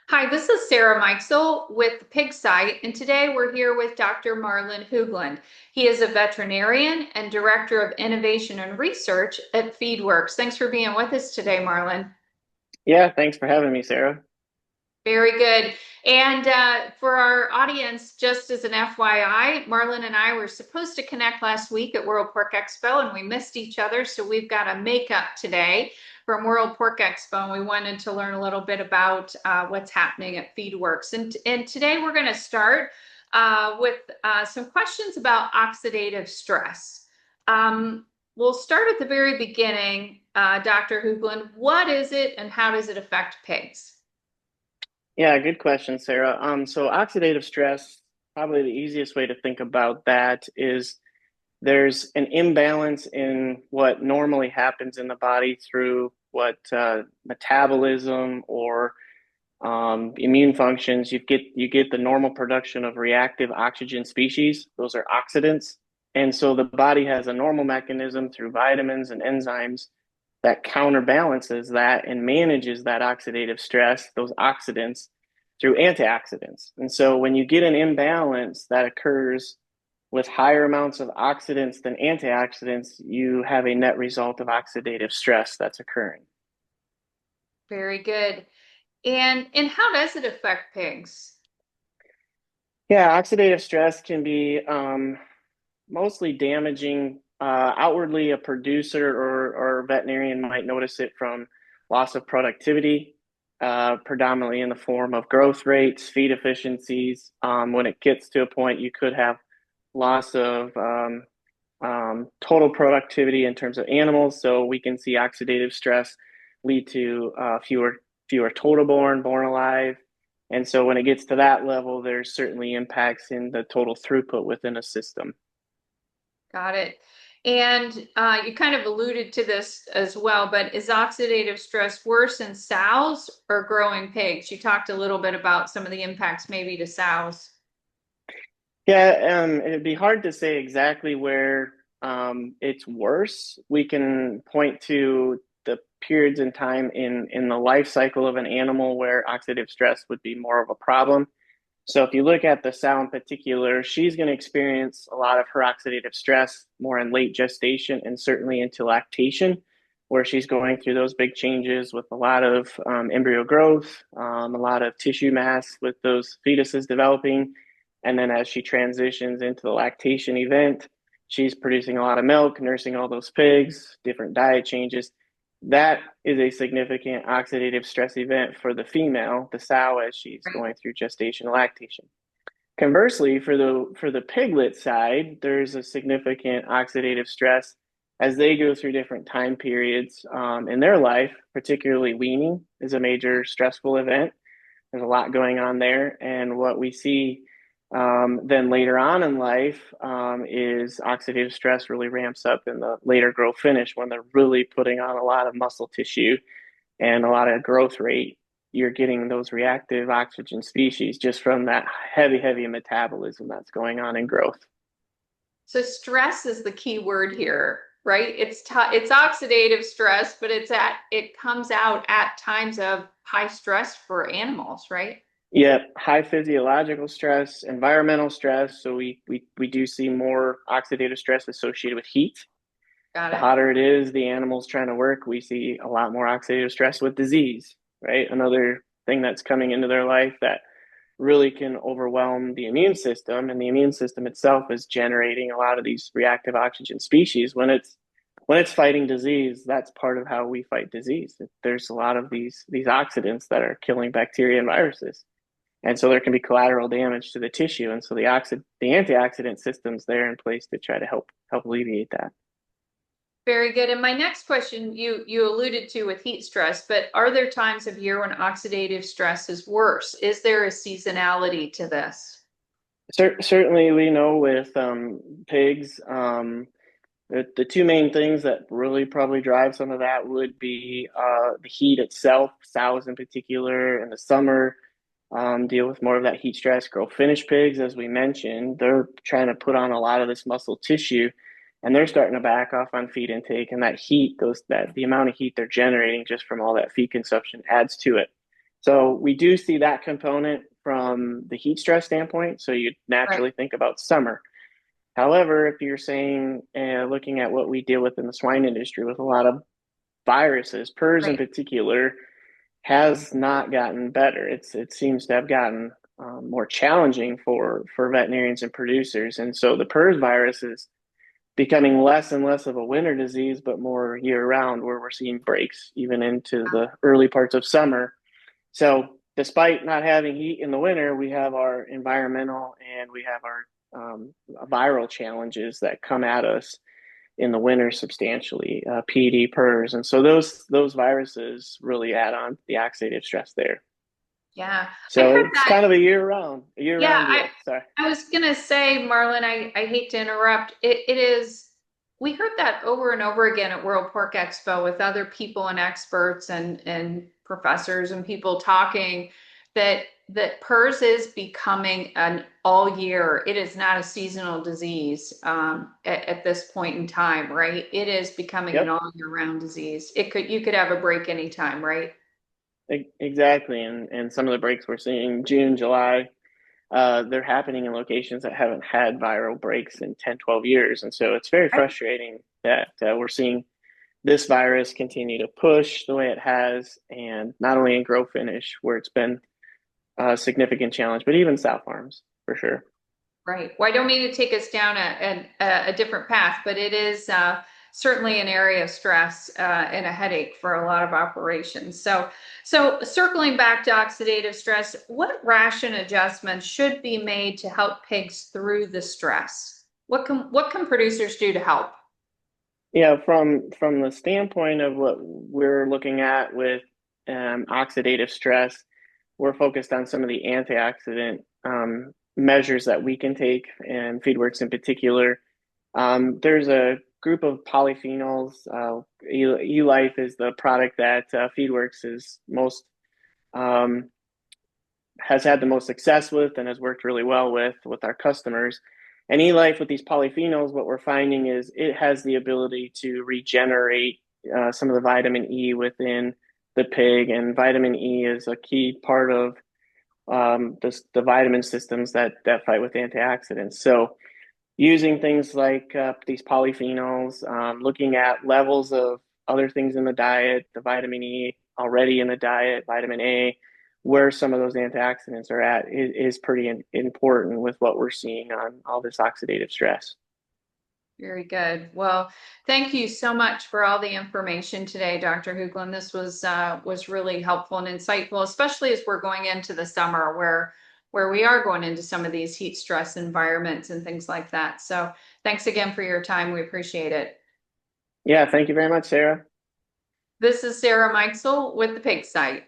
Hi, this is Sarah Mikesell with the Pig Site, and today we're here with Dr. Marlin Hoogland. He is a veterinarian and Director of Innovation and Research at Feedworks. Thanks for being with us today, Marlin. Yeah, thanks for having me, Sarah. Very good. And for our audience, just as an FYI, Marlin and I were supposed to connect last week at World Pork Expo and we missed each other. So we've got a makeup today from World Pork Expo. And we wanted to learn a little bit about what's happening at Feedworks. And today we're going to start with some questions about oxidative stress. We'll start at the very beginning. Dr. Hoogland, what is it and how does it affect pigs? Yeah, good question, Sarah. So oxidative stress, probably the easiest way to think about that is there's an imbalance in what normally happens in the body through what metabolism or immune functions. You get the normal production of reactive oxygen species. Those are oxidants, and so the body has a normal mechanism through vitamins and enzymes that counterbalances that and manages that oxidative stress, those oxidants, through antioxidants. And so when you get an imbalance that occurs with higher amounts of oxidants than antioxidants, you have a net result of oxidative stress that's occurring. Very good. And how does it affect pigs? Yeah, oxidative stress can be mostly damaging. Outwardly, a producer or veterinarian might notice it from loss of productivity, predominantly in the form of growth rates, feed efficiencies. When it gets to a point, you could have loss of total productivity in terms of animals. So we can see oxidative stress lead to fewer total born alive. And so when it gets to that level, there's certainly impacts in the total throughput within a system. Got it. And you kind of alluded to this as well, but is oxidative stress worse in sows or growing pigs? You talked a little bit about some of the impacts maybe to sows. Yeah, it'd be hard to say exactly where it's worse. We can point to the periods in time in the life cycle of an animal where oxidative stress would be more of a problem. So if you look at the sow in particular, she's going to experience a lot of her oxidative stress more in late gestation and certainly into lactation, where she's going through those big changes with a lot of embryo growth, a lot of tissue mass with those fetuses developing. And then as she transitions into the lactation event, she's producing a lot of milk, nursing all those pigs, different diet changes. That is a significant oxidative stress event for the female, the sow, as she's Right. going through gestation and lactation. Conversely, for the piglet side, there's a significant oxidative stress as they go through different time periods in their life. Particularly weaning is a major stressful event. There's a lot going on there, and what we see then later on in life is oxidative stress really ramps up in the later growth finish when they're really putting on a lot of muscle tissue and a lot of growth rate. You're getting those reactive oxygen species just from that heavy metabolism that's going on in growth. So stress is the key word here, right? It's oxidative stress, but it comes out at times of high stress for animals, right? Yet high physiological stress, environmental stress. So we do see more oxidative stress associated with heat. Got The it. hotter it is, the animal's trying to work, we see a lot more oxidative stress with disease, right? Another thing that's coming into their life that really can overwhelm the immune system, and the immune system itself is generating a lot of these reactive oxygen species when it's fighting disease. That's part of how we fight disease. There's a lot of these oxidants that are killing bacteria and viruses, and so there can be collateral damage to the tissue, and so the antioxidant system's there in place to try to help alleviate that. Very good. And my next question, you alluded to with heat stress, but are there times of year when oxidative stress is worse? Is there a seasonality to this? Certainly, we know with pigs, the two main things that really probably drive some of that would be the heat itself. Sows in particular in the summer deal with more of that heat stress. Grow finish pigs, as we mentioned, they're trying to put on a lot of this muscle tissue, and they're starting to back off on feed intake. And that heat, the amount of heat they're generating just from all that feed consumption adds to it. So we do see that component from the heat stress standpoint. So you Right, naturally think about summer. However, if you're saying, looking at what we deal with in the swine industry with a lot of viruses, PRRS in right. particular, has not gotten better. It seems to have gotten more challenging for veterinarians and producers, and so the PRRS virus is becoming less and less of a winter disease, but more year round, where we're seeing breaks even into the early parts of summer. So, despite not having heat in the winter, we have our environmental and we have our viral challenges that come at us in the winter substantially, PD, PRRS, and so those viruses really add on the oxidative stress there. Yeah. I So heard it's that. kind of a year Yeah, round deal. Sorry. I was gonna say, Marlon, I hate to interrupt. It is, we heard that over and over again at World Pork Expo with other people and experts and professors and people talking that PRRS is becoming an all year. It is not a seasonal disease at this point in time, right? It is becoming an Yep, all year round disease. You could have a break anytime, right? exactly. And some of the breaks we're seeing June, July, they're happening in locations that haven't had viral breaks in 10, 12 years. And so it's very frustrating that we're seeing this virus continue to push the way it has, and not only in grow finish, where it's been a significant challenge, but even sow farms for sure. Right. Well, I don't mean to take us down a different path, but it is certainly an area of stress and a headache for a lot of operations. So circling back to oxidative stress, what ration adjustments should be made to help pigs through the stress? What can producers do to help? Yeah, from the standpoint of what we're looking at with oxidative stress, we're focused on some of the antioxidant measures that we can take, and Feedworks in particular. There's a group of polyphenols. E-Life is the product that Feedworks is most um, has had the most success with and has worked really well with our customers. And E-Life with these polyphenols, what we're finding is it has the ability to regenerate some of the vitamin E within the pig, and vitamin E is a key part of the vitamin systems that fight with antioxidants. So using things like these polyphenols, looking at levels of other things in the diet, the vitamin E already in the diet, vitamin A, where some of those antioxidants are at is pretty important with what we're seeing on all this oxidative stress. Very good. Well, thank you so much for all the information today, Dr. Hoogland. This was really helpful and insightful, especially as we're going into the summer where we are going into some of these heat stress environments and things like that. So thanks again for your time. We appreciate it. Yeah, thank you very much, Sarah. This is Sarah Mikesell with the Pig Site.